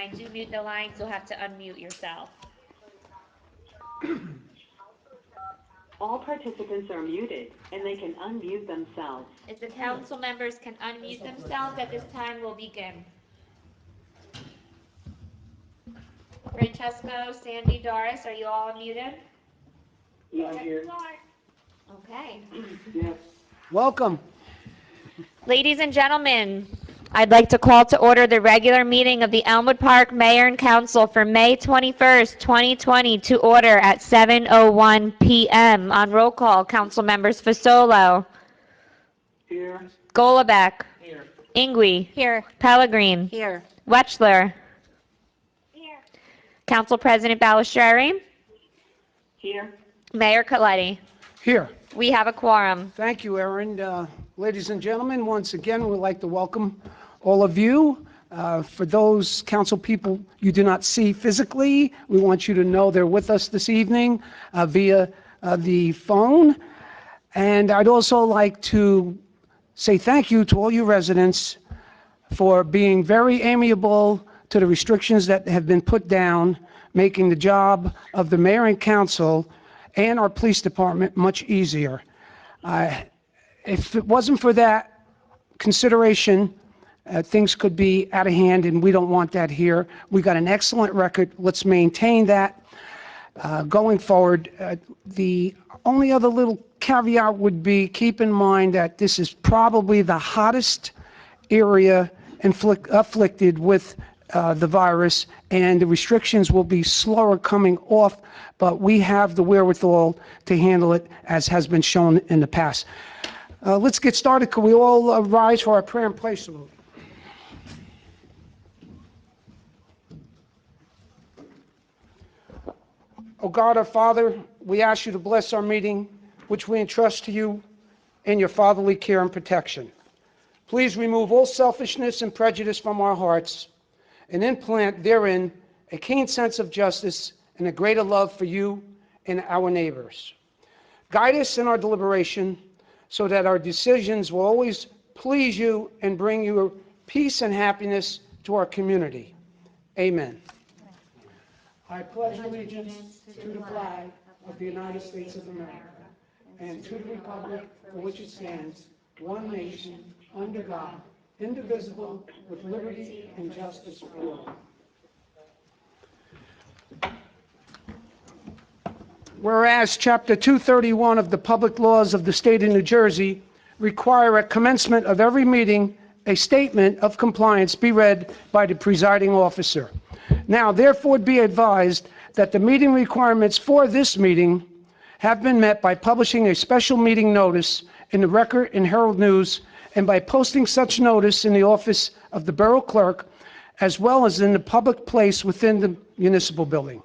I do mute the lines, you'll have to unmute yourself. All participants are muted, and they can unmute themselves. If the council members can unmute themselves at this time, we'll begin. Francesco, Sandy, Doris, are you all muted? Yeah, here. Okay. Yes. Welcome. Ladies and gentlemen, I'd like to call to order the regular meeting of the Elmwood Park Mayor and Council for May 21st, 2020 to order at 7:01 p.m. On roll call, council members Fasolo, Here. Golubek, Here. Ingui, Here. Pellegrin, Here. Wechsler, Council President Balistrary, Here. Mayor Coletti. Here. We have a quorum. Thank you, Erin. Ladies and gentlemen, once again, we'd like to welcome all of you. For those council people you do not see physically, we want you to know they're with us this evening via the phone. And I'd also like to say thank you to all you residents for being very amiable to the restrictions that have been put down, making the job of the mayor and council and our police department much easier. If it wasn't for that consideration, things could be out of hand, and we don't want that here. We got an excellent record. Let's maintain that going forward. The only other little caveat would be keep in mind that this is probably the hottest area afflicted with the virus, and the restrictions will be slower coming off, but we have the wherewithal to handle it as has been shown in the past. Let's get started. Could we all rise for our prayer and pray salute? Oh God, our Father, we ask you to bless our meeting, which we entrust to you in your fatherly care and protection. Please remove all selfishness and prejudice from our hearts and implant therein a keen sense of justice and a greater love for you and our neighbors. Guide us in our deliberation so that our decisions will always please you and bring you peace and happiness to our community. Amen. I pledge allegiance to the flag of the United States of America and to the republic for which it stands, one nation, under God, indivisible, with liberty and justice for all. Whereas Chapter 231 of the Public Laws of the State of New Jersey require at commencement of every meeting a statement of compliance be read by the presiding officer. Now, therefore, be advised that the meeting requirements for this meeting have been met by publishing a special meeting notice in the Record and Herald News and by posting such notice in the office of the Borough Clerk as well as in the public place within the municipal building,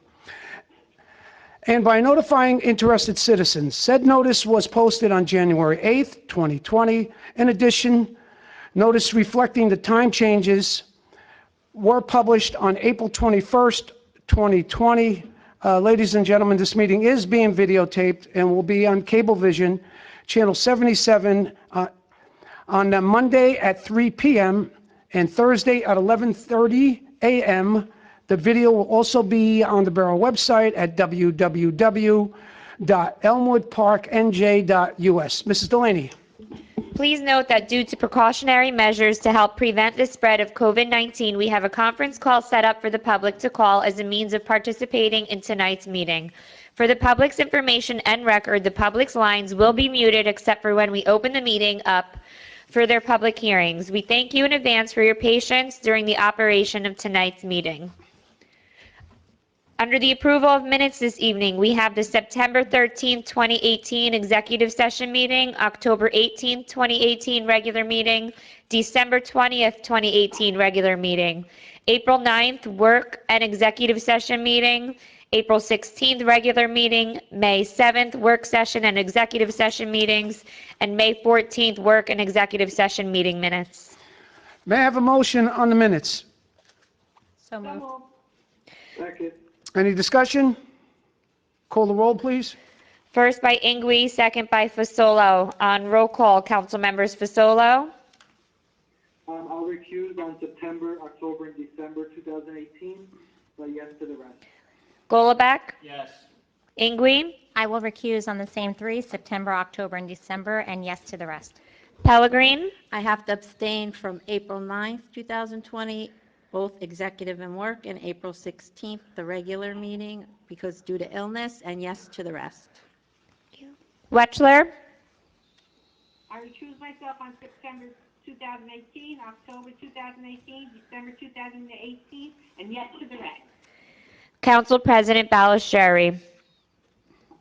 and by notifying interested citizens. Said notice was posted on January 8th, 2020. In addition, notice reflecting the time changes were published on April 21st, 2020. Ladies and gentlemen, this meeting is being videotaped and will be on Cablevision, channel 77, on Monday at 3 p.m. and Thursday at 11:30 a.m. The video will also be on the Borough website at www.elmwoodparknj.us. Mrs. Delaney. Please note that due to precautionary measures to help prevent the spread of COVID-19, we have a conference call set up for the public to call as a means of participating in tonight's meeting. For the public's information and record, the public's lines will be muted except for when we open the meeting up for their public hearings. We thank you in advance for your patience during the operation of tonight's meeting. Under the approval of minutes this evening, we have the September 13th, 2018 executive session meeting, October 18th, 2018 regular meeting, December 20th, 2018 regular meeting, April 9th work and executive session meeting, April 16th regular meeting, May 7th work session and executive session meetings, and May 14th work and executive session meeting minutes. May I have a motion on the minutes? So moved. Second. Any discussion? Call the roll, please. First by Ingui, second by Fasolo. On roll call, council members Fasolo, I'll recused on September, October, and December 2018, but yes to the rest. Golubek, Yes. Ingui, I will recuse on the same three, September, October, and December, and yes to the rest. Pellegrin, I have to abstain from April 9th, 2020, both executive and work, and April 16th, the regular meeting, because due to illness, and yes to the rest. Wetchler, I recuse myself on September 2018, October 2018, December 2018, and yes to the rest. Council President Ballasteri.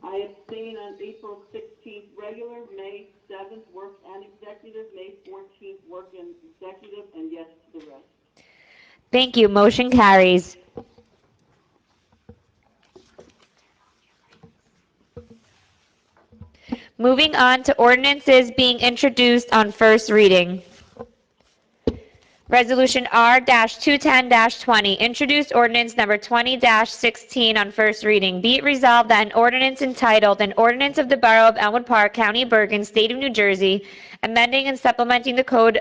I abstain on April 16th regular, May 7th work and executive, May 14th work and executive, and yes to the rest. Thank you. Motion carries. Moving on to ordinances being introduced on first reading. Resolution R-210-20, introduced ordinance number 20-16 on first reading. Be it resolved that an ordinance entitled, "An Ordinance of the Borough of Elmwood Park, County of Bergen, State of New Jersey, amending and supplementing the Code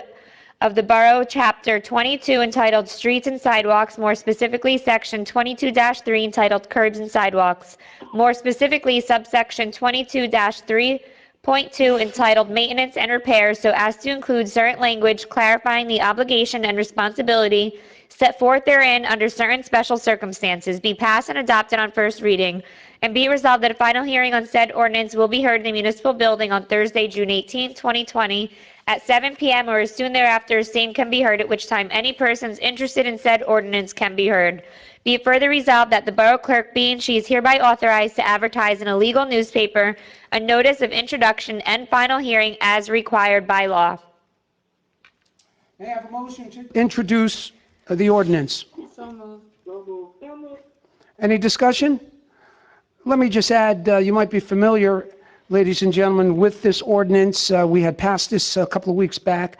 of the Borough, Chapter 22, entitled Streets and Sidewalks, more specifically Section 22-3, entitled Curbs and Sidewalks, more specifically subsection 22-3.2, entitled Maintenance and Repairs, so as to include certain language clarifying the obligation and responsibility set forth therein under certain special circumstances, be passed and adopted on first reading, and be resolved that a final hearing on said ordinance will be heard in the municipal building on Thursday, June 18, 2020, at 7 p.m. or as soon thereafter, same can be heard, at which time any persons interested in said ordinance can be heard. Be it further resolved that the Borough Clerk be and she is hereby authorized to advertise in a legal newspaper a notice of introduction and final hearing as required by law. May I have a motion to introduce the ordinance? So moved. Any discussion? Let me just add, you might be familiar, ladies and gentlemen, with this ordinance. We had passed this a couple of weeks back.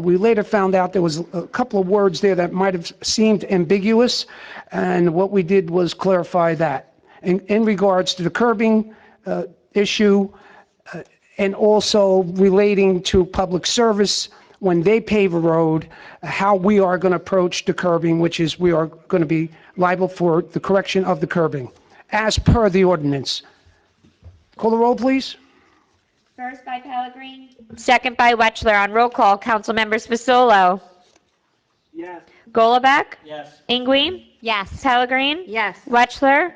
We later found out there was a couple of words there that might have seemed ambiguous, and what we did was clarify that. In regards to the curbing issue, and also relating to public service, when they pave a road, how we are going to approach the curbing, which is we are going to be liable for the correction of the curbing, as per the ordinance. Call the roll, please. First by Pellegrin. Second by Wetchler. On roll call, Councilmember Spasillo. Yes. Golubek, Yes. Ingui, Yes. Pellegrin, Yes. Wetchler,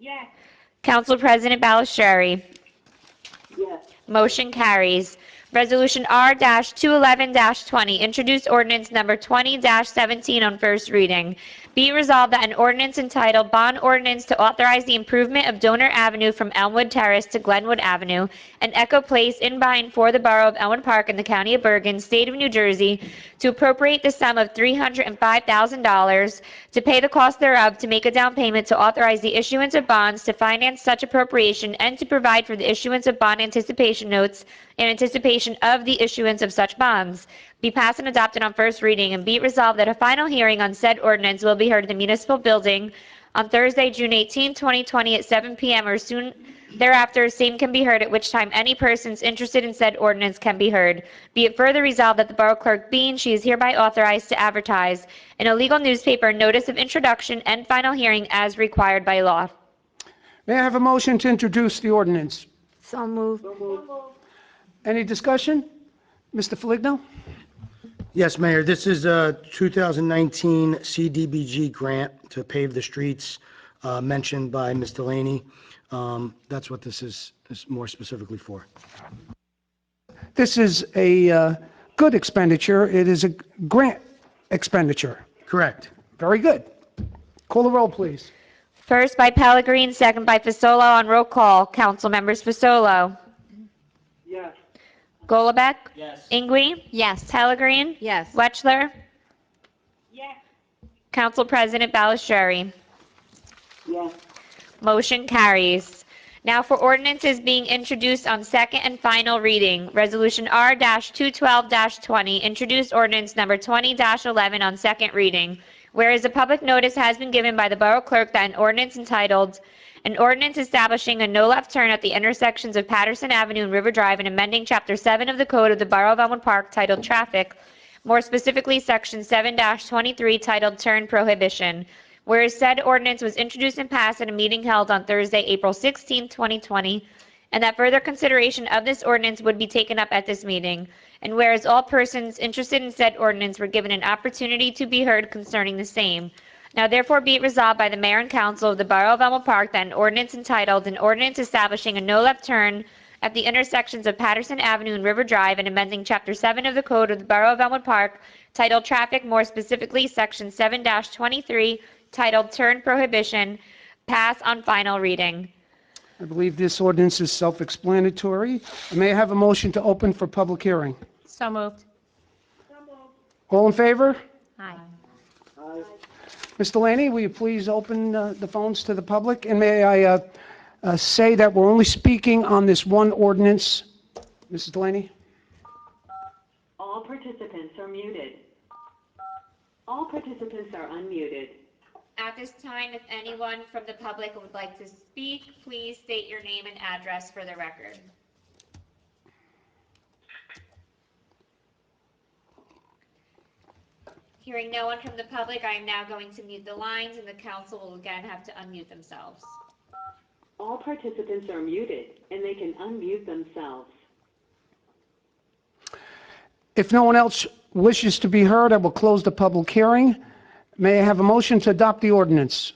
Yes, Council President Ballasteri. Yes. Motion carries. Resolution R-211-20, introduced ordinance number 20-17 on first reading. Be it resolved that an ordinance entitled Bond Ordinance to authorize the improvement of Donor Avenue from Elmwood Terrace to Glenwood Avenue and Echo Place in by and for the Borough of Elmwood Park in the County of Bergen, State of New Jersey, to appropriate the sum of $305,000 to pay the cost thereof, to make a down payment, to authorize the issuance of bonds to finance such appropriation, and to provide for the issuance of bond anticipation notes in anticipation of the issuance of such bonds, be passed and adopted on first reading, and be it resolved that a final hearing on said ordinance will be heard in the municipal building on Thursday, June 18, 2020, at 7 p.m. or soon thereafter, same can be heard, at which time any persons interested in said ordinance can be heard. Be it further resolved that the Borough Clerk be and she is hereby authorized to advertise in a legal newspaper notice of introduction and final hearing as required by law. May I have a motion to introduce the ordinance? So moved. Any discussion? Mr. Foligno? Yes, Mayor, this is a 2019 CDBG grant to pave the streets mentioned by Ms. Delaney. That's what this is more specifically for. This is a good expenditure. It is a grant expenditure. Correct. Very good. Call the roll, please. First by Pellegrin, second by Fasolo. On roll call, Councilmembers Fasolo, Yes. Golubek, Yes. Ingui, Yes. Pellegrin, Yes. Wetchler, yes, Council President Ballasteri. Yes. Motion carries. Now for ordinances being introduced on second and final reading. Resolution R-212-20, introduced ordinance number 20-11 on second reading. Whereas a public notice has been given by the Borough Clerk that an ordinance entitled, "An Ordinance Establishing a No Left Turn at the Intersections of Patterson Avenue and River Drive and amending Chapter 7 of the Code of the Borough of Elmwood Park titled Traffic more specifically Section 7-23 titled Turn Prohibition. Whereas said ordinance was introduced and passed at a meeting held on Thursday, April 16, 2020, and that further consideration of this ordinance would be taken up at this meeting. And whereas all persons interested in said ordinance were given an opportunity to be heard concerning the same. Now therefore be it resolved by the Mayor and Council of the Borough of Elmwood Park that an ordinance entitled, an ordinance establishing a no left turn at the intersections of Patterson Avenue and River Drive and amending Chapter 7 of the Code of the Borough of Elmwood Park titled Traffic, more specifically Section 7-23 titled Turn Prohibition, pass on final reading. I believe this ordinance is self-explanatory. May I have a motion to open for public hearing? So moved. All in favor? Aye. Mr. Laney, will you please open the phones to the public? And may I say that we're only speaking on this one ordinance? Mrs. Delaney? All participants are muted. All participants are unmuted. At this time, if anyone from the public would like to speak, please state your name and address for the record. Hearing no one from the public, I am now going to mute the lines, and the council will again have to unmute themselves. All participants are muted, and they can unmute themselves. If no one else wishes to be heard, I will close the public hearing. May I have a motion to adopt the ordinance?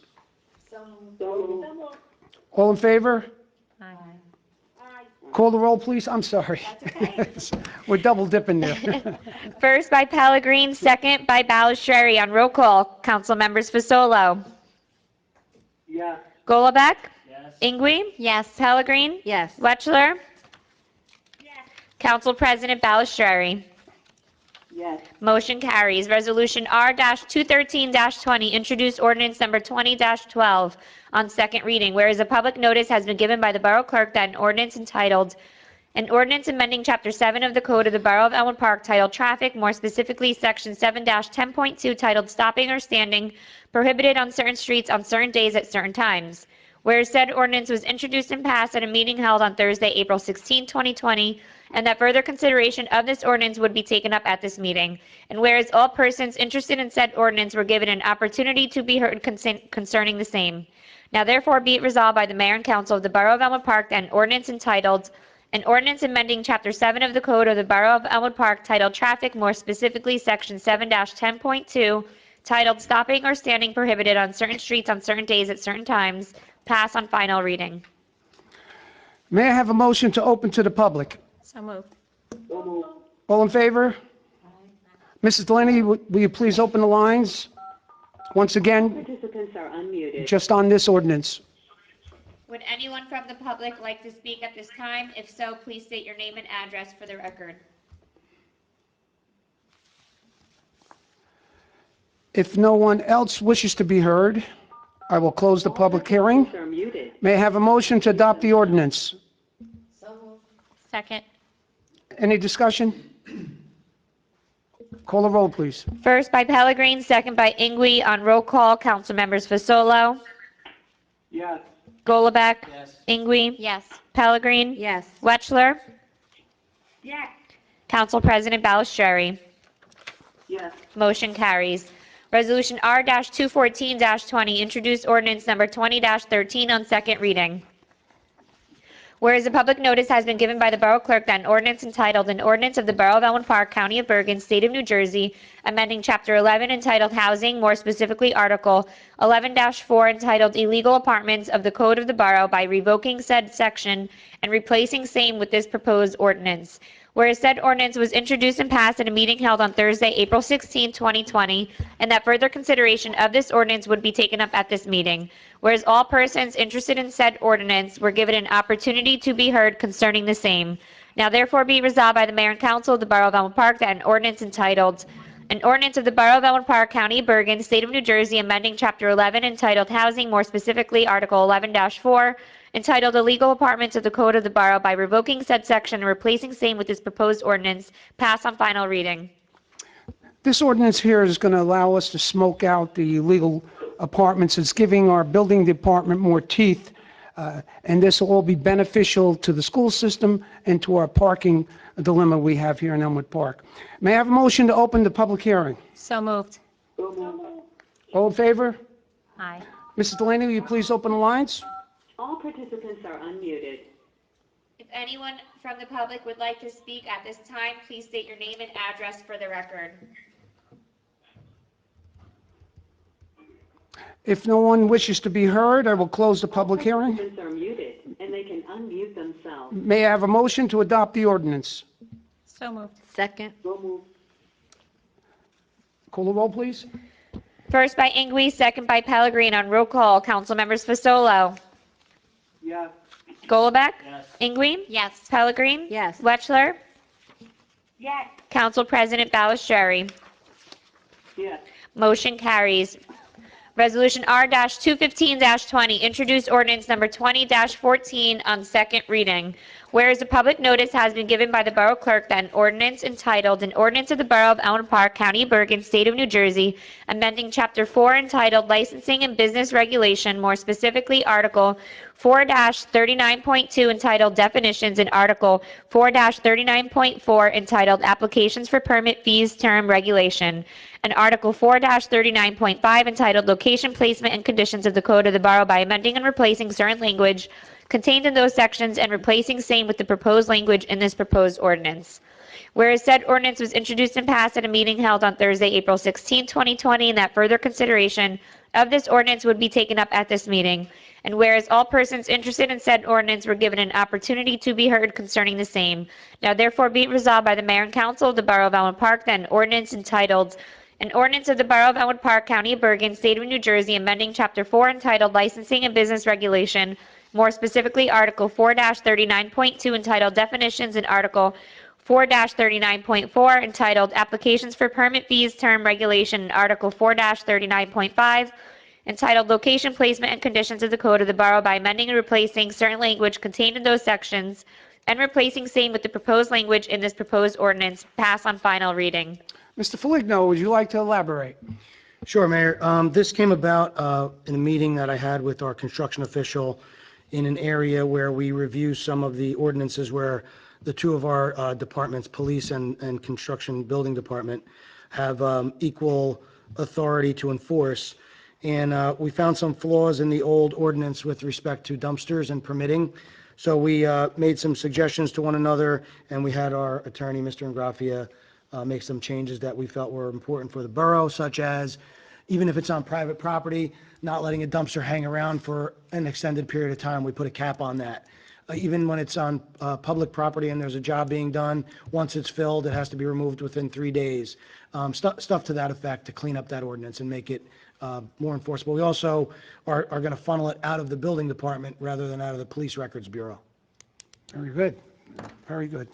All in favor? Aye. Call the roll, please. I'm sorry. We're double dipping there. First by Pellegrin, second by Balistrary. On roll call, council members Fasolo, Yes. Golubek, Ingui, Yes. Pellegrin, Yes. Wetchler, Council President Balistrary. Yes. Motion carries. Resolution R-213-20, introduced ordinance number 20-12 on second reading. Whereas a public notice has been given by the Borough Clerk that an ordinance entitled, an ordinance amending Chapter 7 of the Code of the Borough of Elmwood Park titled Traffic, more specifically Section 7-10.2 titled Stopping or Standing, prohibited on certain streets on certain days at certain times. Whereas said ordinance was introduced and passed at a meeting held on Thursday, April 16, 2020, and that further consideration of this ordinance would be taken up at this meeting. And whereas all persons interested in said ordinance were given an opportunity to be heard concerning the same. Now therefore be it resolved by the Mayor and Council of the Borough of Elmwood Park that an ordinance entitled, an ordinance amending Chapter 7 of the Code of the Borough of Elmwood Park titled Traffic, more specifically Section 7-10.2, titled Stopping or Standing Prohibited on Certain Streets on Certain Days at Certain Times, pass on final reading. May I have a motion to open to the public? So moved. All in favor? Mrs. Delaney, will you please open the lines? Once again, Participants are unmuted. just on this ordinance. Would anyone from the public like to speak at this time? If so, please state your name and address for the record. If no one else wishes to be heard, I will close the public hearing. Participants are muted. May I have a motion to adopt the ordinance? Second. Any discussion? Call the roll, please. First by Pellegrin, second by Ingui. On roll call, council members Fasolo, Yes. Golubek, Ingui, Yes. Pellegrin, Yes. Wetchler, Yes. Council President Balistrary. Yes. Motion carries. Resolution R-214-20, introduced ordinance number 20-13 on second reading. Whereas a public notice has been given by the Borough Clerk that an ordinance entitled, an ordinance of the Borough of Elmwood Park, County of Bergen, State of New Jersey, amending Chapter 11 entitled Housing, more specifically Article 11-4 entitled Illegal Apartments of the Code of the Borough by revoking said section and replacing same with this proposed ordinance. Whereas said ordinance was introduced and passed at a meeting held on Thursday, April 16, 2020, and that further consideration of this ordinance would be taken up at this meeting. Whereas all persons interested in said ordinance were given an opportunity to be heard concerning the same. Now therefore be resolved by the Mayor and Council of the Borough of Elmwood Park that an ordinance entitled, an ordinance of the Borough of Elmwood Park, County of Bergen, State of New Jersey, amending Chapter 11 entitled Housing, more specifically Article 11-4, entitled Illegal Apartments of the Code of the Borough by revoking said section and replacing same with this proposed ordinance, pass on final reading. This ordinance here is going to allow us to smoke out the illegal apartments. It's giving our building department more teeth And this will all be beneficial to the school system and to our parking dilemma we have here in Elmwood Park. May I have a motion to open the public hearing? So moved. All in favor? Aye. Mrs. Delaney, will you please open the lines? All participants are unmuted. If anyone from the public would like to speak at this time, please state your name and address for the record. If no one wishes to be heard, I will close the public hearing. Participants are muted, and they can unmute themselves. May I have a motion to adopt the ordinance? So moved. Second. So moved. Call the roll, please. First by Ingwe, second by Pellegrini. On roll call, council members Fasolo, Yes. Golubek, Yes. Ingwe, Yes. Pellegrini, Yes. Wetchler, yes, Council President Balistrary. Yes. Motion carries. Resolution R-215-20, introduced ordinance number 20-14 on second reading. Whereas a public notice has been given by the Borough Clerk that an ordinance entitled, an ordinance of the Borough of Elmwood Park, County of Bergen, State of New Jersey, amending Chapter 4 entitled Licensing and Business Regulation, more specifically Article 4-39.2 entitled Definitions, and Article 4-39.4 entitled Applications for Permit Fees Term Regulation, and Article 4-39.5 entitled Location, Placement, and Conditions of the Code of the Borough by amending and replacing certain language contained in those sections and replacing same with the proposed language in this proposed ordinance. Whereas said ordinance was introduced and passed at a meeting held on Thursday, April 16, 2020, and that further consideration of this ordinance would be taken up at this meeting. And whereas all persons interested in said ordinance were given an opportunity to be heard concerning the same, now therefore be it resolved by the Mayor and Council of the Borough of Elmwood Park that an ordinance entitled, an ordinance of the Borough of Elmwood Park, County of Bergen, State of New Jersey, amending Chapter 4 entitled Licensing and Business Regulation, more specifically Article 4-39.2 entitled Definitions, and Article 4-39.4 entitled Applications for Permit Fees Term Regulation, and Article 4-39.5 entitled Location, Placement, and Conditions of the Code of the Borough by amending and replacing certain language contained in those sections and replacing same with the proposed language in this proposed ordinance, pass on final reading. Mr. Foligno, would you like to elaborate? Sure, Mayor. This came about in a meeting that I had with our construction official in an area where we review some of the ordinances where the two of our departments, police and construction building department, have equal authority to enforce. And we found some flaws in the old ordinance with respect to dumpsters and permitting. So we made some suggestions to one another, and we had our attorney, Mr. Ingrafia, make some changes that we felt were important for the borough, such as even if it's on private property, not letting a dumpster hang around for an extended period of time. We put a cap on that. Even when it's on public property and there's a job being done, once it's filled, it has to be removed within 3 days. Stuff to that effect to clean up that ordinance and make it more enforceable. We also are going to funnel it out of the building department rather than out of the police records bureau. Very good. Very good.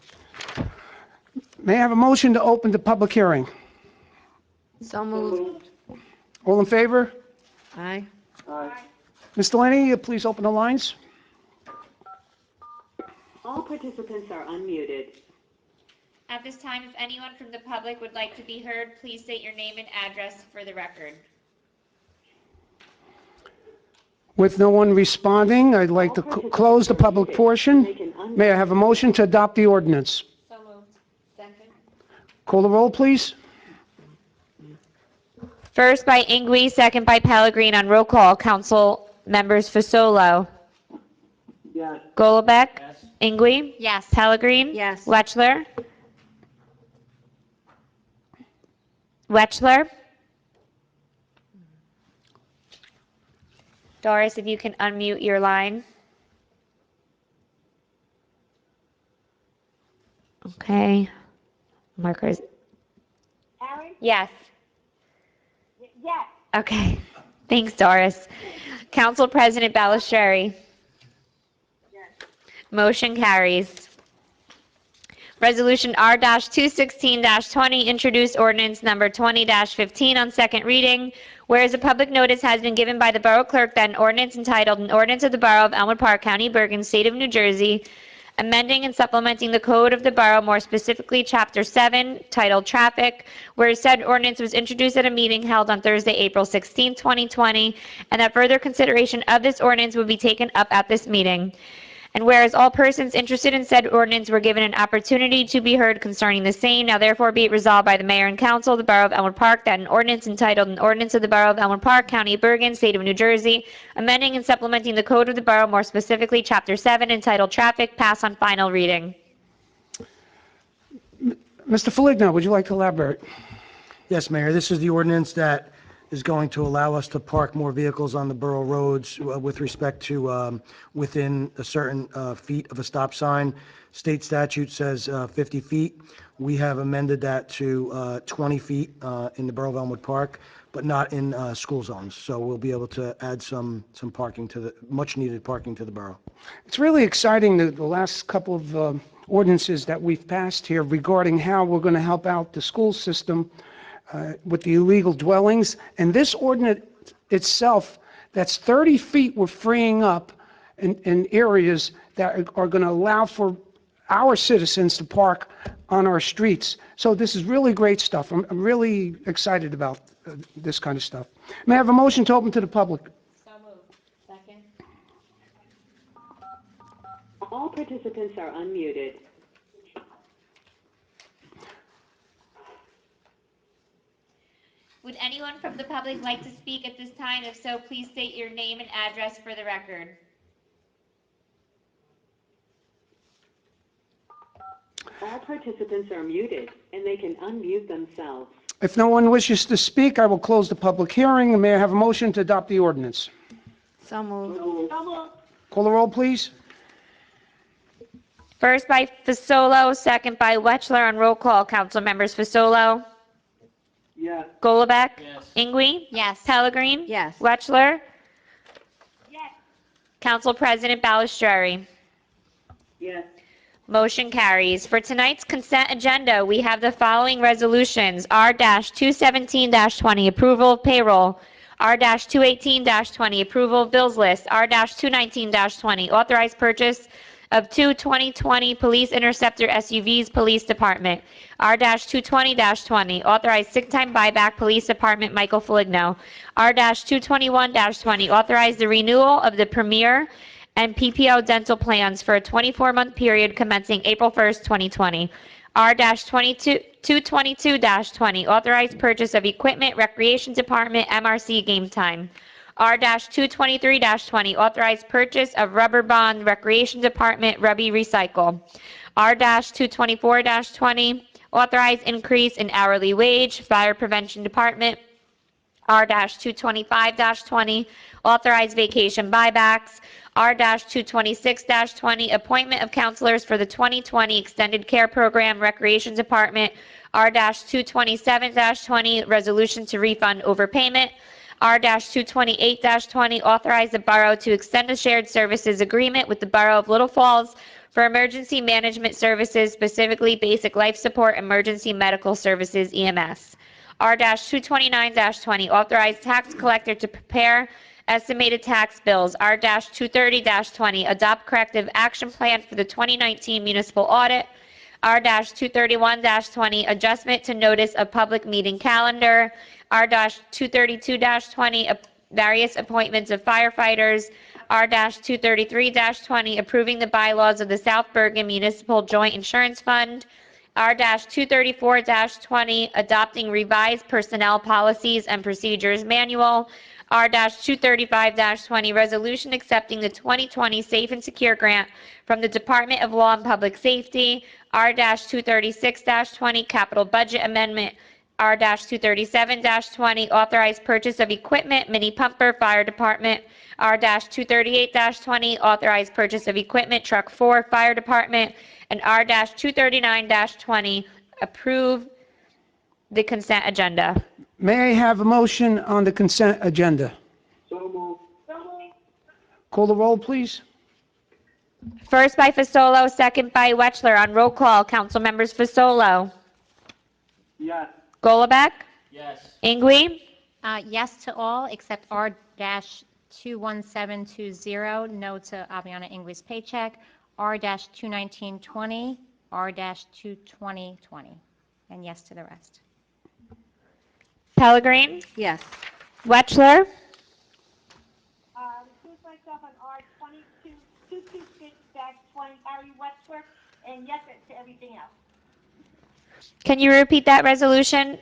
May I have a motion to open the public hearing? So moved. All in favor? Aye. Ms. Delaney, please open the lines. All participants are unmuted. At this time, if anyone from the public would like to be heard, please state your name and address for the record. With no one responding, I'd like to close the public portion. They can unmute. May I have a motion to adopt the ordinance? So moved. Second. Call the roll, please. First by Ingwe, second by Pellegrini. On roll call, council members Fasolo, Yes. Golubek, Ingwe, Yes. Pellegrini, Yes. Wetchler, Doris, if you can unmute your line. Okay. Markers. Aaron, Yes. yes, Okay. Thanks, Doris. Council President Balistrary. Motion carries. Resolution R-216-20, introduced ordinance number 20-15 on second reading. Whereas a public notice has been given by the Borough Clerk that an ordinance entitled, an ordinance of the Borough of Elmwood Park, County of Bergen, State of New Jersey, amending and supplementing the code of the borough, more specifically Chapter 7, titled Traffic, where said ordinance was introduced at a meeting held on Thursday, April 16, 2020, and that further consideration of this ordinance would be taken up at this meeting. And whereas all persons interested in said ordinance were given an opportunity to be heard concerning the same, now therefore be it resolved by the mayor and council of the Borough of Elmwood Park that an ordinance entitled An Ordinance of the Borough of Elmwood Park, County of Bergen, State of New Jersey, amending and supplementing the code of the borough, more specifically Chapter 7, entitled Traffic, pass on final reading. Mr. Foligno, would you like to elaborate? Yes, Mayor, this is the ordinance that is going to allow us to park more vehicles on the borough roads with respect to within a certain feet of a stop sign. State statute says 50 feet. We have amended that to 20 feet in the borough of Elmwood Park, but not in school zones. So we'll be able to add some parking to the, much-needed parking to the borough. It's really exciting, the last couple of ordinances that we've passed here regarding how we're going to help out the school system with the illegal dwellings. And this ordinance itself, that's 30 feet we're freeing up in areas that are going to allow for our citizens to park on our streets. So this is really great stuff. I'm really excited about this kind of stuff. May I have a motion to open to the public? All participants are unmuted. Would anyone from the public like to speak at this time? If so, please state your name and address for the record. All participants are muted, and they can unmute themselves. If no one wishes to speak, I will close the public hearing. May I have a motion to adopt the ordinance? So moved. Call the roll, please. First by Fasolo, second by Wetchler. On roll call, council members Fasolo, Yes. Golubek, Ingwe, Yes. Pellegrin, Yes. Wetchler, Yes. Council President Balistrary. Yes. Motion carries. For tonight's consent agenda, we have the following resolutions: R-217-20, approval of payroll; R-218-20, approval of bills list; R-219-20, authorized purchase of two 2020 Police Interceptor SUVs, Police Department; R-220-20, authorized sick time buyback, Police Department, Michael Foligno; R-221-20, authorized the renewal of the Premier and PPO dental plans for a 24-month period commencing April 1st, 2020. R-222-20, authorized purchase of equipment, Recreation Department, MRC Game Time. R-223-20, authorized purchase of rubber bond, Recreation Department, Rubby Recycle. R-224-20, authorized increase in hourly wage, Fire Prevention Department. R-225-20, authorized vacation buybacks. R-226-20, appointment of counselors for the 2020 Extended Care Program, Recreation Department. R-227-20, resolution to refund overpayment. R-228-20, authorize the borough to extend a shared services agreement with the Borough of Little Falls for emergency management services, specifically basic life support, emergency medical services, EMS. R-229-20, authorize tax collector to prepare estimated tax bills. R-230-20, adopt corrective action plan for the 2019 municipal audit. R-231-20, adjustment to notice of public meeting calendar. R-232-20, various appointments of firefighters. R-233-20, approving the bylaws of the South Bergen Municipal Joint Insurance Fund. R-234-20, adopting revised personnel policies and procedures manual. R-235-20, resolution accepting the 2020 Safe and Secure Grant from the Department of Law and Public Safety. R-236-20, capital budget amendment. R-237-20, authorized purchase of equipment, mini pumper, Fire Department. R-238-20, authorized purchase of equipment, Truck 4, Fire Department. And R-239-20, approve the consent agenda. May I have a motion on the consent agenda? So moved. Call the roll, please. First by Fasolo, second by Wetchler. On roll call, council members Fasolo, Yes. Golubek, Ingwe, Yes to all except R-21720, no to Aviana Ingles paycheck. R-21920, R-22020, and yes to the rest. Pellegrin, Yes. Wetchler, Recuse myself on R 226-20, Harry Wetchler, and yes to everything else. can you repeat that resolution,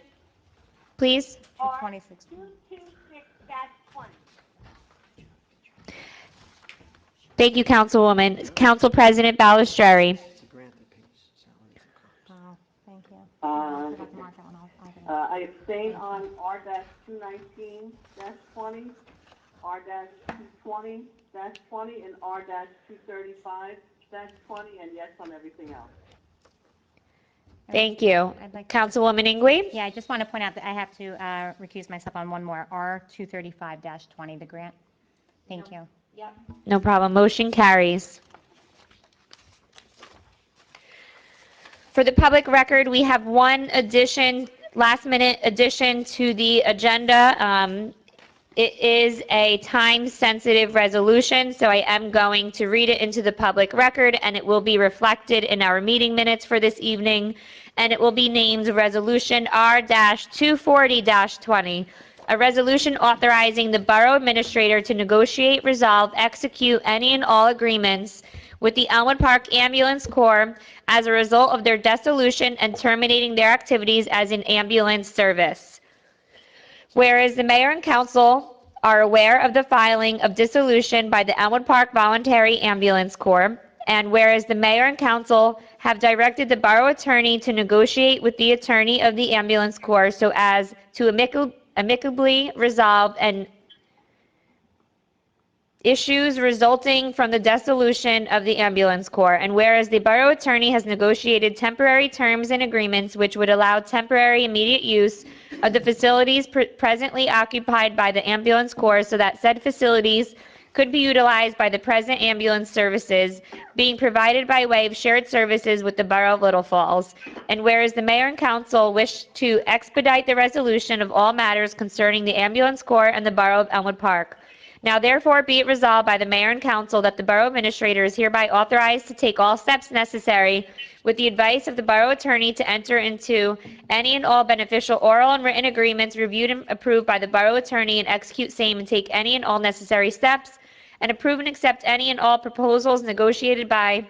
please? R 226. 226-20. Thank you, Councilwoman. Council President Balistrary. Oh, thank you. Uh, I forgot to mark that one off. I abstain on R-219-20, R-220-20, and R-235-20, and yes on everything else. Thank you. I'd like to- Councilwoman Ingwe? Yeah, I just want to point out that I have to recuse myself on one more, R-235-20, the grant. Thank you. No problem. Motion carries. For the public record, we have one addition, last-minute addition to the agenda. It is a time-sensitive resolution, so I am going to read it into the public record, and it will be reflected in our meeting minutes for this evening, and it will be named Resolution R-240-20, a resolution authorizing the Borough Administrator to negotiate, resolve, execute any and all agreements with the Elmwood Park Ambulance Corps as a result of their dissolution and terminating their activities as an ambulance service. Whereas the mayor and council are aware of the filing of dissolution by the Elmwood Park Voluntary Ambulance Corps, and whereas the mayor and council have directed the borough attorney to negotiate with the attorney of the ambulance corps so as to amicably resolve and issues resulting from the dissolution of the ambulance corps, and whereas the borough attorney has negotiated temporary terms and agreements which would allow temporary immediate use of the facilities presently occupied by the ambulance corps so that said facilities could be utilized by the present ambulance services being provided by way of shared services with the borough of Little Falls, and whereas the mayor and council wish to expedite the resolution of all matters concerning the ambulance corps and the borough of Elmwood Park. Now therefore be it resolved by the mayor and council that the borough administrator is hereby authorized to take all steps necessary with the advice of the borough attorney to enter into any and all beneficial oral and written agreements reviewed and approved by the borough attorney and execute same and take any and all necessary steps and approve and accept any and all proposals negotiated by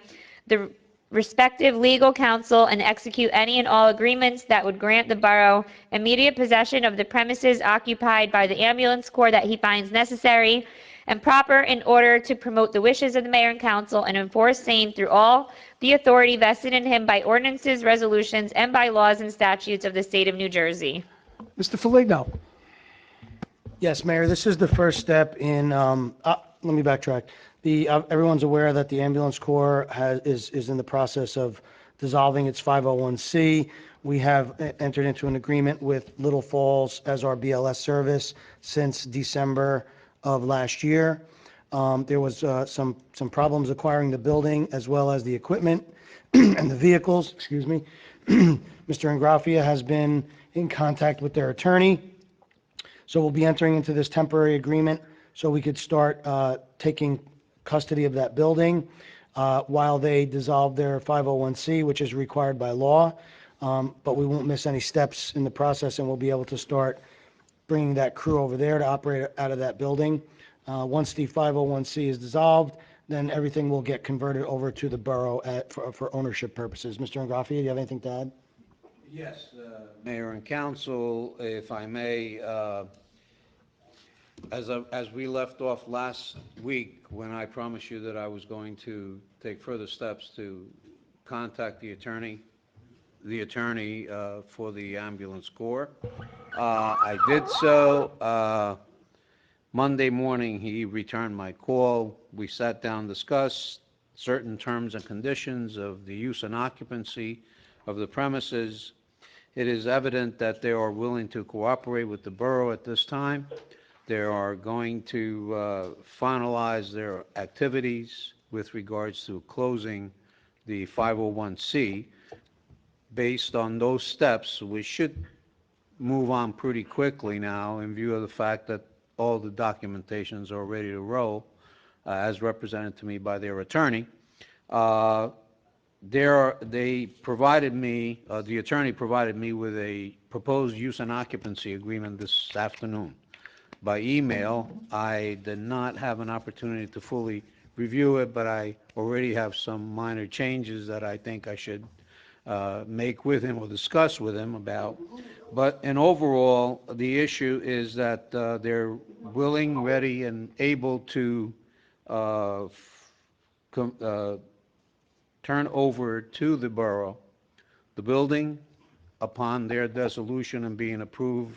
the respective legal counsel and execute any and all agreements that would grant the borough immediate possession of the premises occupied by the ambulance corps that he finds necessary and proper in order to promote the wishes of the mayor and council and enforce same through all the authority vested in him by ordinances, resolutions, and by laws and statutes of the state of New Jersey. Mr. Foligno? Yes, Mayor, this is the first step in, let me backtrack. Everyone's aware that the ambulance corps is in the process of dissolving its 501c. We have entered into an agreement with Little Falls as our BLS service since December of last year. There was some problems acquiring the building as well as the equipment and the vehicles, excuse me. Mr. Ingrafia has been in contact with their attorney. So we'll be entering into this temporary agreement so we could start taking custody of that building while they dissolve their 501c, which is required by law. But we won't miss any steps in the process, and we'll be able to start bringing that crew over there to operate out of that building. Once the 501c is dissolved, then everything will get converted over to the borough for ownership purposes. Mr. Ingrafia, do you have anything to add? Yes, Mayor and Council, if I may, as we left off last week, when I promised you that I was going to take further steps to contact the attorney for the ambulance corps, I did so. Monday morning, he returned my call. We sat down, discussed certain terms and conditions of the use and occupancy of the premises. It is evident that they are willing to cooperate with the borough at this time. They are going to finalize their activities with regards to closing the 501c. Based on those steps, we should move on pretty quickly now in view of the fact that all the documentations are ready to roll, as represented to me by their attorney. They provided me, the attorney provided me with a proposed use and occupancy agreement this afternoon by email. I did not have an opportunity to fully review it, but I already have some minor changes that I think I should make with him or discuss with him about. But in overall, the issue is that they're willing, ready, and able to turn over to the borough the building upon their dissolution and being approved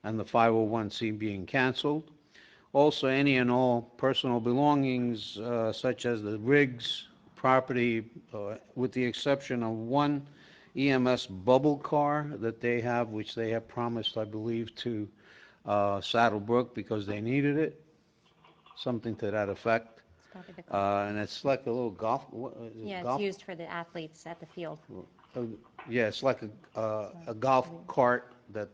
and the 501c being canceled. Also, any and all personal belongings such as the rigs, property, with the exception of one EMS bubble car that they have, which they have promised, I believe, to Saddlebrook because they needed it, something to that effect. Probably the golf. And it's like a little golf, Yeah, it's golf? used for the athletes at the field. Yeah, it's like a golf cart that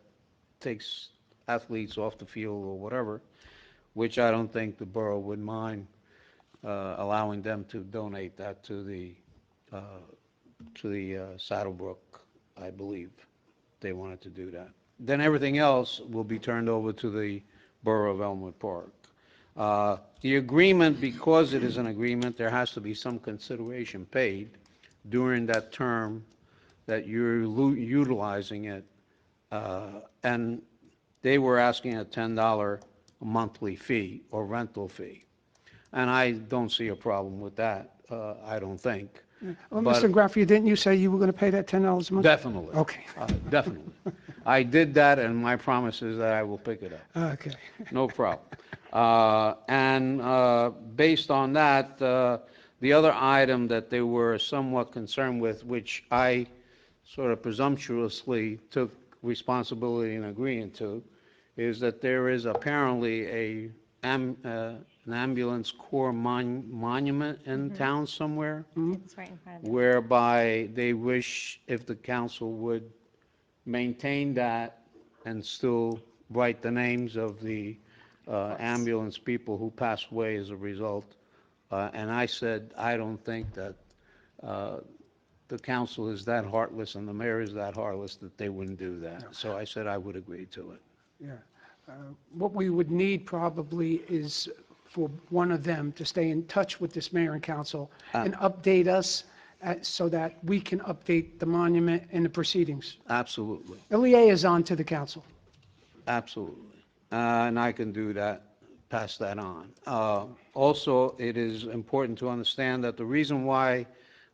takes athletes off the field or whatever, which I don't think the borough would mind allowing them to donate that to the Saddlebrook, I believe. They wanted to do that. Then everything else will be turned over to the borough of Elmwood Park. The agreement, because it is an agreement, there has to be some consideration paid during that term that you're utilizing it. And they were asking a $10 monthly fee or rental fee. And I don't see a problem with that, I don't think. Well, But- Mr. Graffia, didn't you say you were going to pay that $10 a month? Definitely. Okay, Definitely. I did that, and my promise is that I will pick it up. okay. No problem. Based on that, the other item that they were somewhat concerned with, which I sort of presumptuously took responsibility in agreeing to, is that there is apparently an ambulance corps monument in town somewhere, It's right in front of them. whereby they wish if the council would maintain that and still write the names of the ambulance people who passed away as a result. And I said, I don't think that the council is that heartless and the mayor is that heartless that they wouldn't do that. So I said I would agree to it. Yeah. What we would need probably is for one of them to stay in touch with this mayor and council and update us so that we can update the monument and the proceedings. Absolutely, A liaison to the council. absolutely. And I can do that, pass that on. Also, it is important to understand that the reason why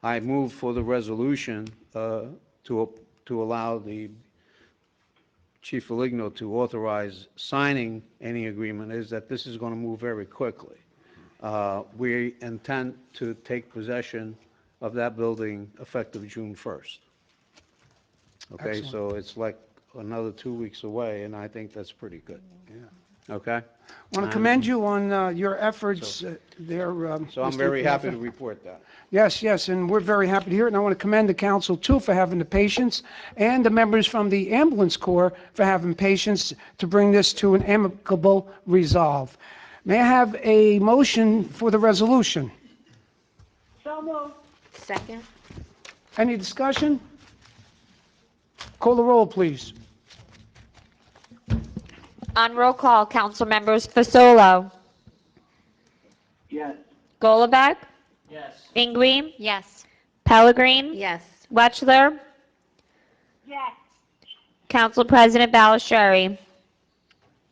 I moved for the resolution to allow the Chief Foligno to authorize signing any agreement is that this is going to move very quickly. We intend to take possession of that building effective June 1st. Okay, Excellent. so it's like another 2 weeks away, and I think that's pretty good. Okay? I want to commend you on your efforts there. So I'm Mr. very happy to Graffia. report that. Yes, yes, and we're very happy to hear it, and I want to commend the council, too, for having the patience, and the members from the ambulance corps for having patience to bring this to an amicable resolve. May I have a motion for the resolution? So moved. Second? Any discussion? Call the roll, please. On roll call, council members Fasolo, Yes. Golubek, Yes. Ingwe, Yes. Pellegrin, Yes. Wetchler, Yes. Council President Ballastreary.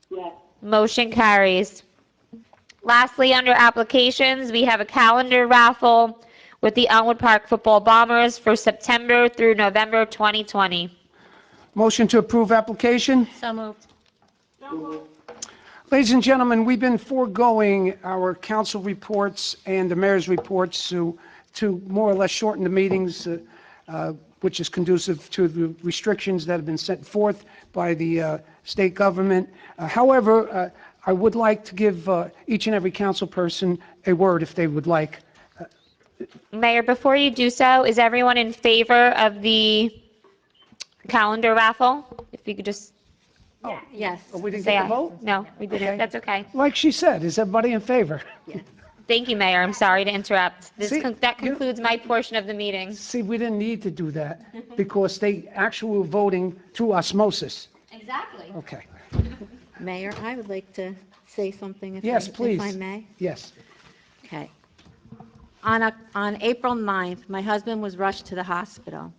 Yes. Motion carries. Lastly, under applications, we have a calendar raffle with the Elmwood Park Football Bombers for September through November 2020. Motion to approve application? So moved. Ladies and gentlemen, we've been foregoing our council reports and the mayor's reports to more or less shorten the meetings, which is conducive to the restrictions that have been set forth by the state government. However, I would like to give each and every council person a word if they would like. Mayor, before you do so, is everyone in favor of the calendar raffle? If you could just Yes. Oh, we didn't say get the aye. vote? No, we didn't. Okay. That's okay. Like she said, is everybody in favor? Yes. Thank you, Mayor. I'm sorry to interrupt. See, That you- concludes my portion of the meeting. See, we didn't need to do that because they actually were voting through osmosis. Exactly. Okay. Mayor, I would like to say something Yes, if I please. may. Yes. Okay. On April 9th, my husband was rushed to the hospital.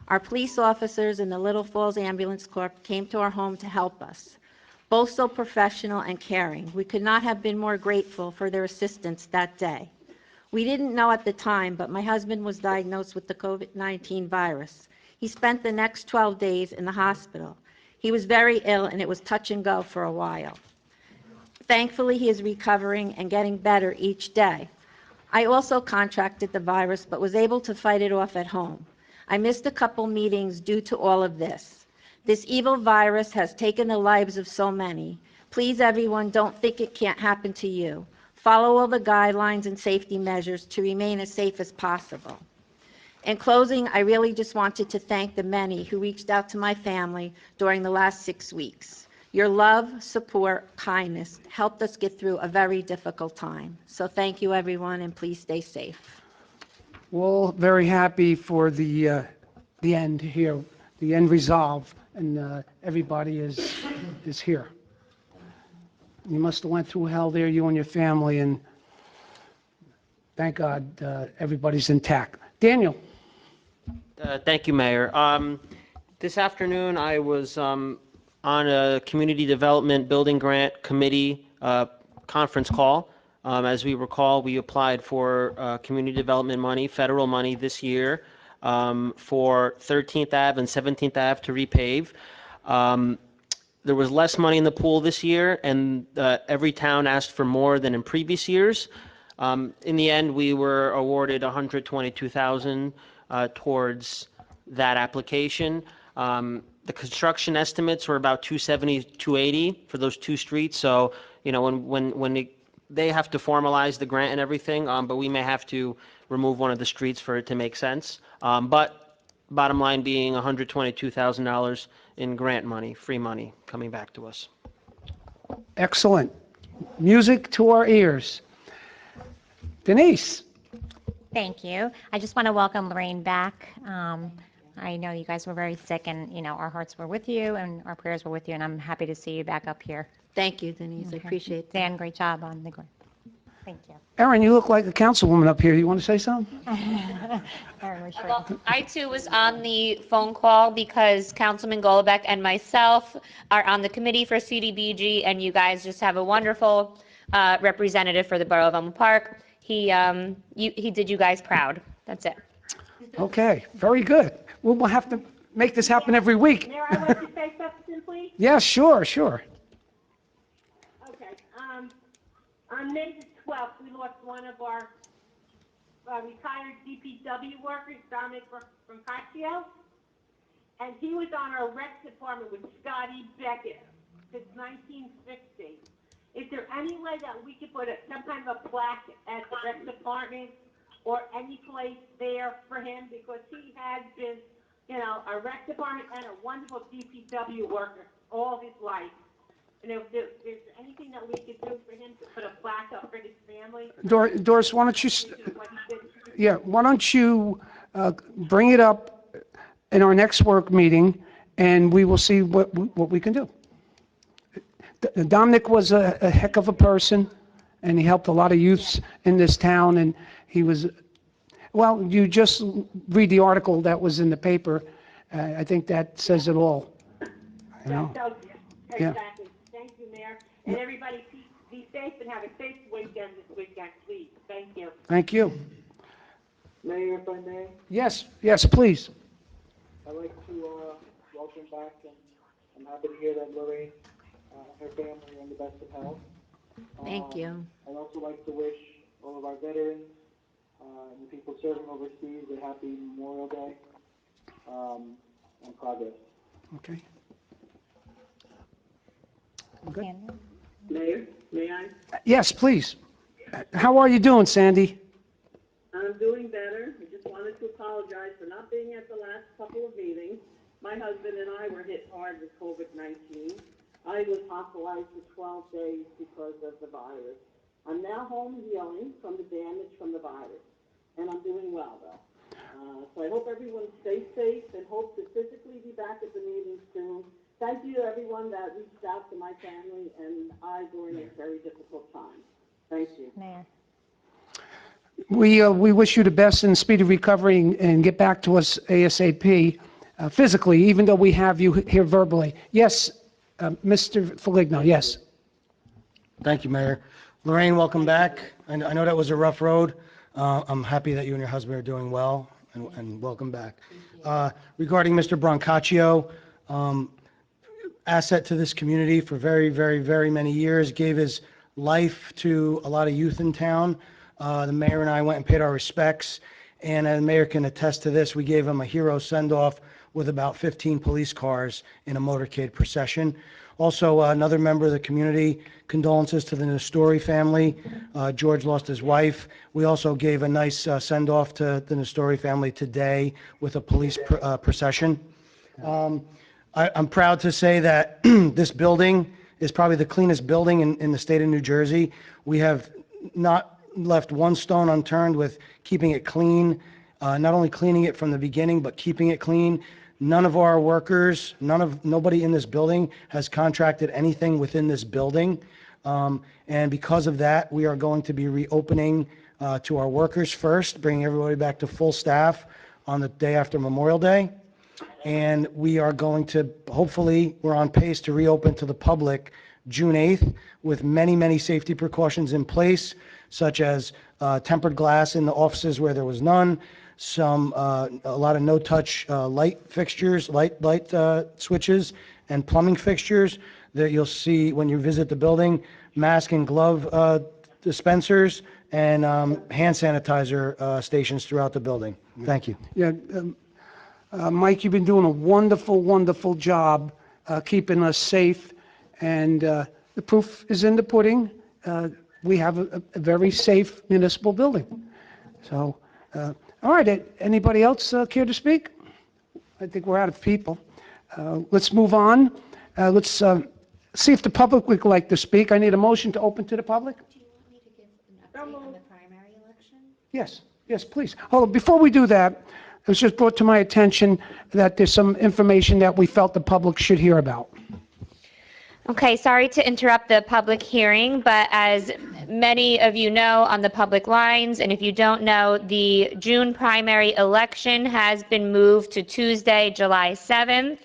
Our police officers in the Little Falls Ambulance Corps came to our home to help us, both so professional and caring. We could not have been more grateful for their assistance that day. We didn't know at the time, but my husband was diagnosed with the COVID-19 virus. He spent the next 12 days in the hospital. He was very ill, and it was touch and go for a while. Thankfully, he is recovering and getting better each day. I also contracted the virus, but was able to fight it off at home. I missed a couple meetings due to all of this. This evil virus has taken the lives of so many. Please, everyone, don't think it can't happen to you. Follow all the guidelines and safety measures to remain as safe as possible. In closing, I really just wanted to thank the many who reached out to my family during the last 6 weeks. Your love, support, kindness helped us get through a very difficult time. So thank you, everyone, and please stay safe. We're all very happy for the end here, the end resolve, and everybody is here. You must have went through hell there, you and your family, and thank God everybody's intact. Daniel? Thank you, Mayor. This afternoon, I was on a Community Development Building Grant Committee conference call. As we recall, we applied for community development money, federal money this year for 13th Ave and 17th Ave to repave. There was less money in the pool this year, and every town asked for more than in previous years. In the end, we were awarded $122,000 towards that application. The construction estimates were about $270, $280 for those two streets. So, you know, when they have to formalize the grant and everything, but we may have to remove one of the streets for it to make sense. But bottom line being $122,000 in grant money, free money coming back to us. Excellent. Music to our ears. Denise? Thank you. I just want to welcome Lorraine back. I know you guys were very sick, and, you know, our hearts were with you, and our prayers were with you, and I'm happy to see you back up here. Thank you, Denise. I Okay. appreciate that. Dan, great job on the grant. Thank you. Erin, you look like a councilwoman up here. You want to say something? Erin was short. Well, I too was on the phone call because Councilman Golubek and myself are on the committee for CDBG, and you guys just have a wonderful representative for the Borough of Elmwood Park. He did you guys proud. That's it. Okay, very good. We'll have to make this happen every week. Mayor, I'd like to say something, please. Yeah, sure, sure. Okay, on May the 12th, we lost one of our retired DPW workers, Dominic Brancaccio, and he was on our rec department with Scotty Beckett since 1960. Is there any way that we could put some kind of a plaque at the rec department or any place there for him? Because he has been, you know, a rec department and a wonderful DPW worker all his life. And if there's anything that we could do for him to put a plaque up for his family, Doris, why don't you, what he did. yeah, why don't you bring it up in our next work meeting, and we will see what we can do. Dominic was a heck of a person, and he helped a lot of youths in this town, and he was, well, you just read the article that was in the paper. I think that says it all. You know? Yeah. Exactly. Thank you, Mayor. And everybody, be safe and have a safe weekend this weekend, please. Thank you. Thank you. Mayor, if I may, Yes, yes, please. I'd like to welcome back, and I'm happy to hear that Lorraine and her family are in the best of health. Thank you. I'd also like to wish all of our veterans and the people serving overseas a happy Memorial Day and progress. Okay. Good. Sandy? Mayor, may I? Yes, please. How are you doing, Sandy? I'm doing better. I just wanted to apologize for not being at the last couple of meetings. My husband and I were hit hard with COVID-19. I was hospitalized for 12 days because of the virus. I'm now home healing from the damage from the virus, and I'm doing well, though. So I hope everyone stays safe and hope to physically be back at the meeting soon. Thank you to everyone that reached out to my family and I during this very difficult time. Thank you. Mayor. We wish you the best and speedy recovery and get back to us ASAP, physically, even though we have you here verbally. Yes, Mr. Foligno, yes. Thank you, Mayor. Lorraine, welcome back. I know that was a rough road. I'm happy that you and your husband are doing well, and welcome back. Regarding Mr. Brancaccio, asset to this community for very, very, very many years, gave his life to a lot of youth in town. The mayor and I went and paid our respects, and the mayor can attest to this. We gave him a hero send-off with about 15 police cars in a motorcade procession. Also, another member of the community, condolences to the Nestori family. George lost his wife. We also gave a nice send-off to the Nestori family today with a police procession. I'm proud to say that this building is probably the cleanest building in the state of New Jersey. We have not left one stone unturned with keeping it clean, not only cleaning it from the beginning, but keeping it clean. None of our workers, nobody in this building has contracted anything within this building. And because of that, we are going to be reopening to our workers first, bringing everybody back to full staff on the day after Memorial Day. And we are going to, hopefully, we're on pace to reopen to the public June 8th with many, many safety precautions in place, such as tempered glass in the offices where there was none, a lot of no-touch light fixtures, light switches, and plumbing fixtures that you'll see when you visit the building, mask and glove dispensers, and hand sanitizer stations throughout the building. Thank you. Yeah, Mike, you've been doing a wonderful, wonderful job keeping us safe, and the proof is in the pudding. We have a very safe municipal building. So, all right, anybody else care to speak? I think we're out of people. Let's move on. Let's see if the public would like to speak. I need a motion to open to the public. Do you want me to give an update on the primary election? Yes, please. Hold on, before we do that, it was just brought to my attention that there's some information that we felt the public should hear about. Okay, sorry to interrupt the public hearing, but as many of you know on the public lines, and if you don't know, the June primary election has been moved to Tuesday, July 7th.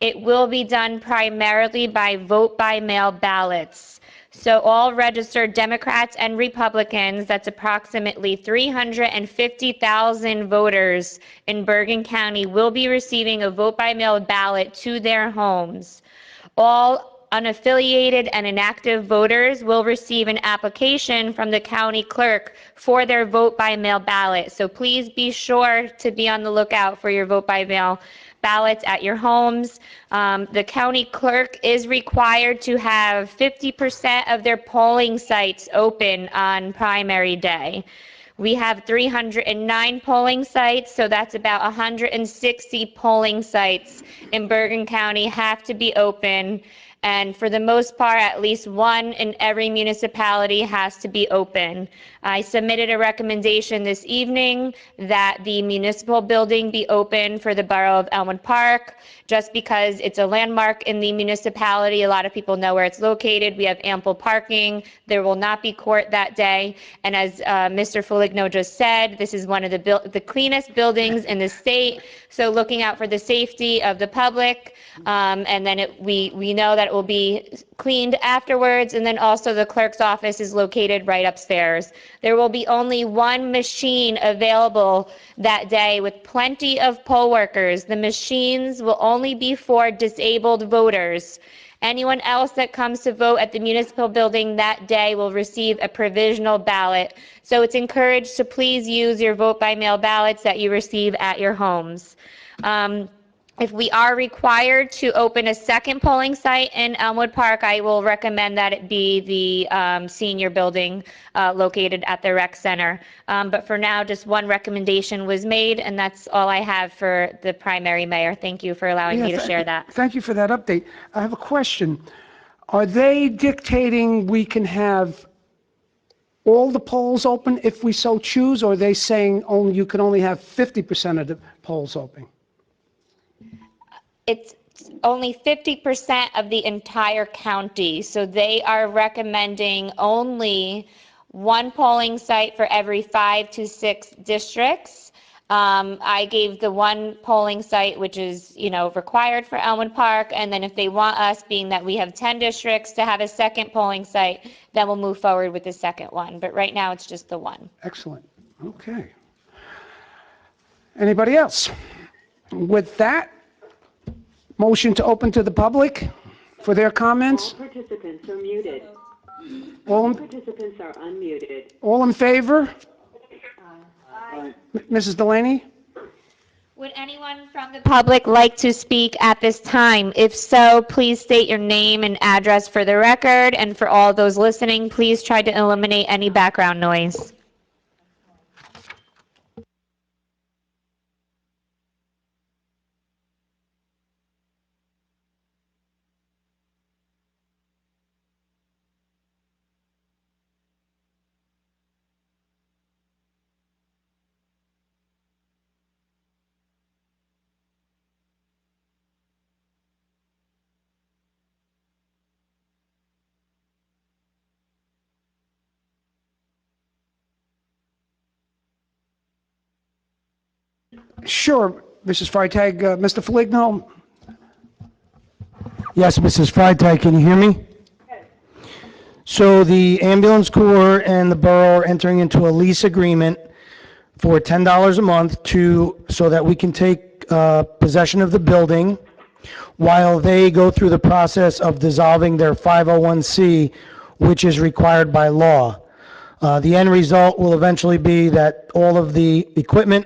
It will be done primarily by vote-by-mail ballots. So all registered Democrats and Republicans, that's approximately 350,000 voters in Bergen County, will be receiving a vote-by-mail ballot to their homes. All unaffiliated and inactive voters will receive an application from the county clerk for their vote-by-mail ballot. So please be sure to be on the lookout for your vote-by-mail ballots at your homes. The county clerk is required to have 50% of their polling sites open on primary day. We have 309 polling sites, so that's about 160 polling sites in Bergen County have to be open. And for the most part, at least one in every municipality has to be open. I submitted a recommendation this evening that the municipal building be open for the borough of Elmwood Park, just because it's a landmark in the municipality. A lot of people know where it's located. We have ample parking. There will not be court that day. And as Mr. Foligno just said, this is one of the cleanest buildings in the state. So looking out for the safety of the public, and then we know that it will be cleaned afterwards, and then also the clerk's office is located right upstairs. There will be only one machine available that day with plenty of poll workers. The machines will only be for disabled voters. Anyone else that comes to vote at the municipal building that day will receive a provisional ballot. So it's encouraged to please use your vote-by-mail ballots that you receive at your homes. If we are required to open a second polling site in Elmwood Park, I will recommend that it be the senior building located at the rec center. But for now, just one recommendation was made, and that's all I have for the primary, Mayor. Thank you for allowing me to share that. Thank you for that update. I have a question. Are they dictating we can have all the polls open if we so choose, or are they saying only, you can only have 50% of the polls open? It's only 50% of the entire county, so they are recommending only one polling site for every 5 to 6 districts. I gave the one polling site, which is, required for Elmwood Park, and then if they want us, being that we have 10 districts, to have a second polling site, then we'll move forward with the second one. But right now, it's just the one. Excellent. Okay. Anybody else? With that, motion to open to the public for their All comments? participants are muted. All, Participants are unmuted. all in favor? Mrs. Delaney? Would anyone from the public like to speak at this time? If so, please state your name and address for the record, and for all those listening, please try to eliminate any background noise. Sure, Mrs. Freitag. Mr. Foligno? Yes, Mrs. Freitag, can you hear me? So the ambulance corps and the borough are entering into a lease agreement for $10 a month so that we can take possession of the building while they go through the process of dissolving their 501c, which is required by law. The end result will eventually be that all of the equipment,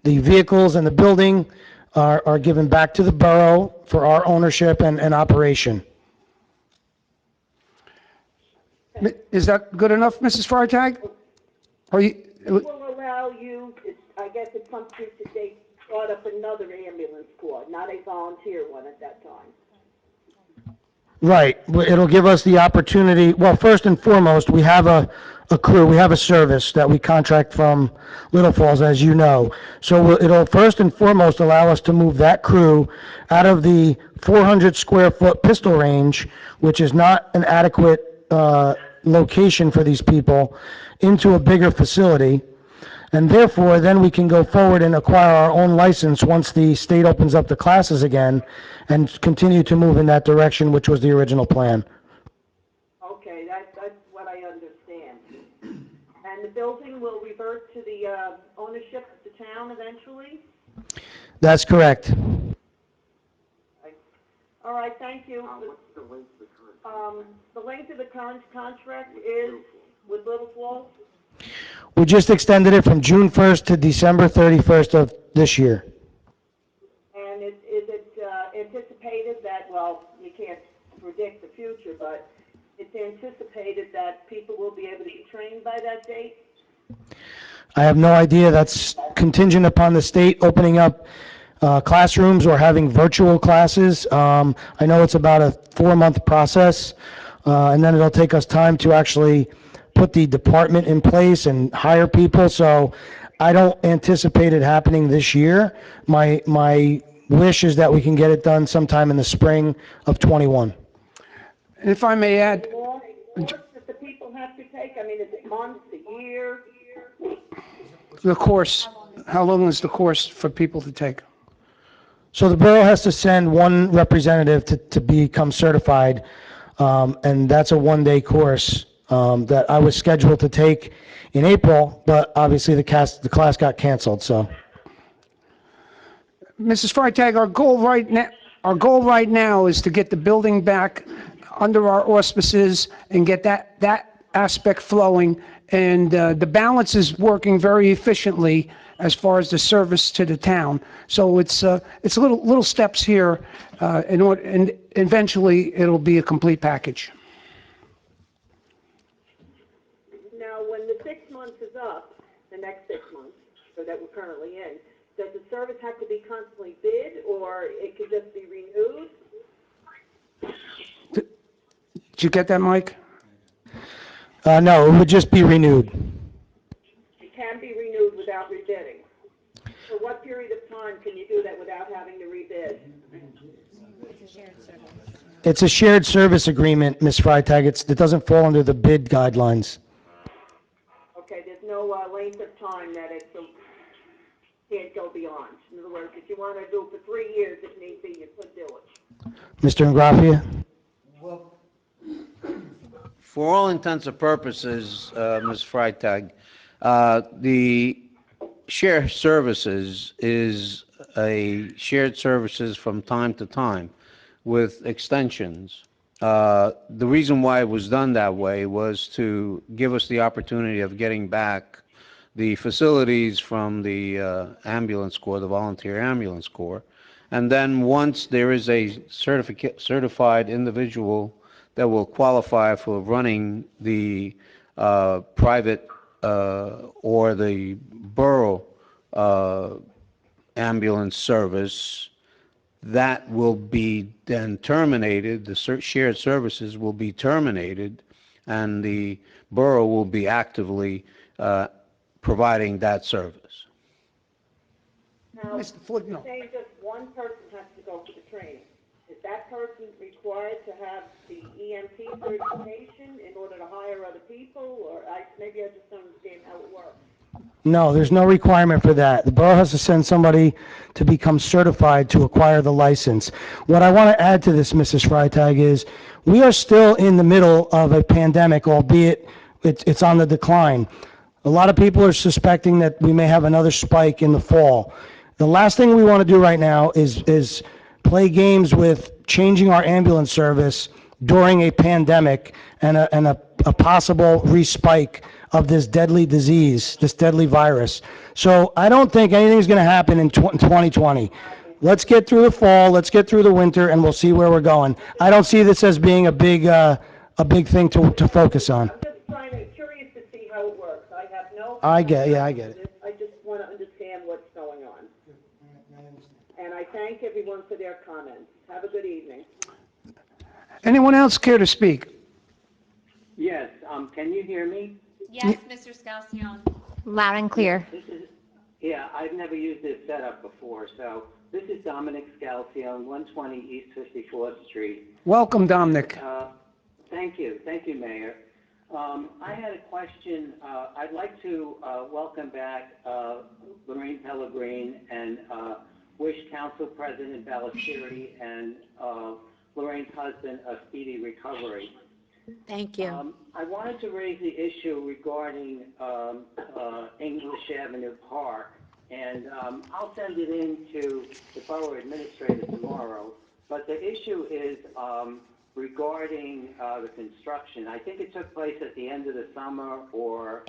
the vehicles, and the building are given back to the borough for our ownership and operation. Is that good enough, Mrs. Freitag? Will allow you, I guess at some future date, start up another ambulance corps, not a volunteer one at that time. Right. It'll give us the opportunity, well, first and foremost, we have a crew, we have a service that we contract from Little Falls, as you know. So it'll first and foremost allow us to move that crew out of the 400 square foot pistol range, which is not an adequate location for these people, into a bigger facility. And therefore, then we can go forward and acquire our own license once the state opens up the classes again and continue to move in that direction, which was the original plan. Okay, that's what I understand. And the building will revert to the ownership of the town eventually? That's correct. All right, thank you. The length of the current contract is with Little Falls? We just extended it from June 1st to December 31st of this year. And is it anticipated that, well, you can't predict the future, but it's anticipated that people will be able to be trained by that date? I have no idea. That's contingent upon the state opening up classrooms or having virtual classes. I know it's about a 4-month process, and then it'll take us time to actually put the department in place and hire people. So I don't anticipate it happening this year. My wish is that we can get it done sometime in the spring of '21. And if I may add, Course that the people have to take? I mean, is it months, a year? the course, how long is the course for people to take? So the borough has to send one representative to become certified, and that's a 1-day course that I was scheduled to take in April, but obviously the class got canceled, so. Mrs. Freitag, our goal right now is to get the building back under our auspices and get that aspect flowing. And the balance is working very efficiently as far as the service to the town. So it's little steps here, and eventually it'll be a complete package. Now, when the 6 months is up, the next 6 months, so that we're currently in, does the service have to be constantly bid, or it could just be renewed? Did you get that, Mike? No, it would just be renewed. It can be renewed without rebidding. For what period of time can you do that without having to rebid? It's a shared service agreement, Ms. Freitag. It doesn't fall under the bid guidelines. Okay, there's no length of time that it can't go beyond. In other words, if you want to do it for 3 years, if need be, you could do it. Mr. Ingraffia? For all intents and purposes, Ms. Freitag, the shared services is a shared services from time to time with extensions. The reason why it was done that way was to give us the opportunity of getting back the facilities from the ambulance corps, the volunteer ambulance corps. And then once there is a certified individual that will qualify for running the private or the borough ambulance service, that will be then terminated, the shared services will be terminated, and the borough will be actively providing that service. Now, Mr. Foligno. saying just one person has to go for the training. Is that person required to have the EMT certification in order to hire other people, or maybe I just don't understand how it works? No, there's no requirement for that. The borough has to send somebody to become certified to acquire the license. What I want to add to this, Mrs. Freitag, is we are still in the middle of a pandemic, albeit it's on the decline. A lot of people are suspecting that we may have another spike in the fall. The last thing we want to do right now is play games with changing our ambulance service during a pandemic and a possible respike of this deadly disease, this deadly virus. So I don't think anything's going to happen in 2020. Let's get through the fall, let's get through the winter, and we'll see where we're going. I don't see this as being a big thing to focus on. I'm just curious to see how it works. I have no. I get it. I just want to understand what's going on. And I thank everyone for their comments. Have a good evening. Anyone else care to speak? Yes, can you hear me? Yes, Mr. Scalzione. Loud and clear. Yeah, I've never used this setup before, so this is Dominic Scalzione, 120 East 54th Street. Welcome, Dominic. Thank you, Mayor. I had a question. I'd like to welcome back Lorraine Pellegrin and wish Council President Ballesteri and Lorraine's husband a speedy recovery. Thank you. I wanted to raise the issue regarding English Avenue Park, and I'll send it in to the Borough Administrator tomorrow. But the issue is regarding the construction. I think it took place at the end of the summer or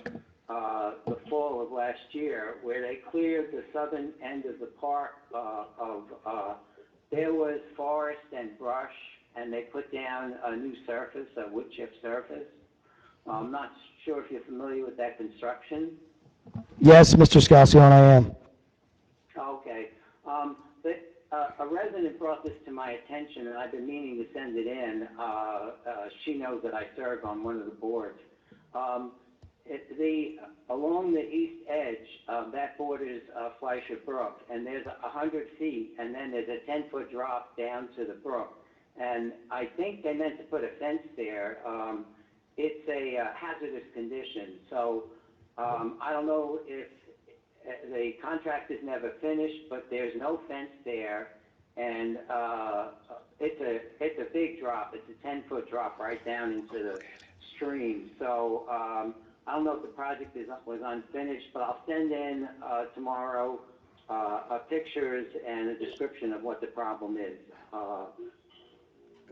the fall of last year, where they cleared the southern end of the park there was forest and brush, and they put down a new surface, a wood chip surface. I'm not sure if you're familiar with that construction. Yes, Mr. Scalzione, I am. Okay. A resident brought this to my attention, and I've been meaning to send it in. She knows that I serve on one of the boards. Along the east edge, that borders Fleischer Brook, and there's 100 feet, and then there's a 10-foot drop down to the brook. And I think they meant to put a fence there. It's a hazardous condition, so I don't know if the contract is never finished, but there's no fence there, and it's a big drop. It's a 10-foot drop right down into the stream. So I don't know if the project was unfinished, but I'll send in tomorrow pictures and a description of what the problem is.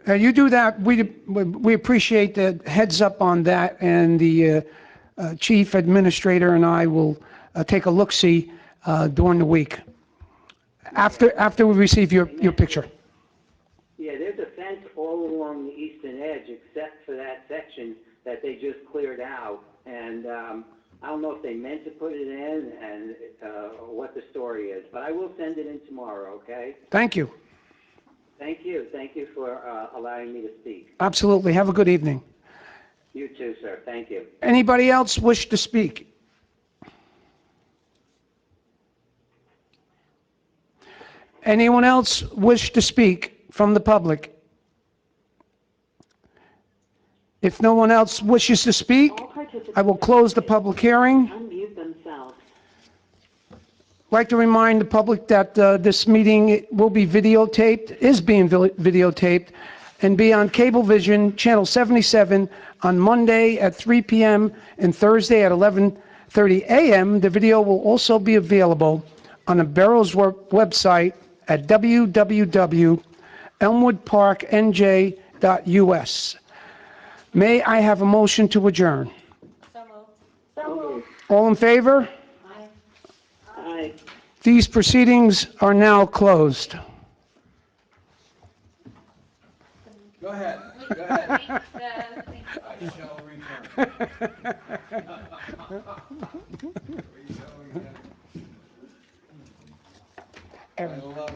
You do that, we appreciate the heads up on that, and the chief administrator and I will take a look-see during the week, after we receive your picture. Yeah, there's a fence all along the eastern edge, except for that section that they just cleared out, and I don't know if they meant to put it in and what the story is, but I will send it in tomorrow, okay? Thank you. Thank you for allowing me to speak. Absolutely. Have a good evening. You too, sir. Thank you. Anybody else wish to speak? Anyone else wish to speak from the public? If no one else wishes to speak, All participants I will close the public hearing. unmute themselves. I'd like to remind the public that this meeting will be videotaped, is being videotaped, and be on Cablevision Channel 77 on Monday at 3 p.m. and Thursday at 11:30 a.m. The video will also be available on the Barrows website at www.elmwoodparknj.us. May I have a motion to adjourn? All in favor? Aye. These proceedings are now closed. Go ahead, go ahead. I shall return. I love it.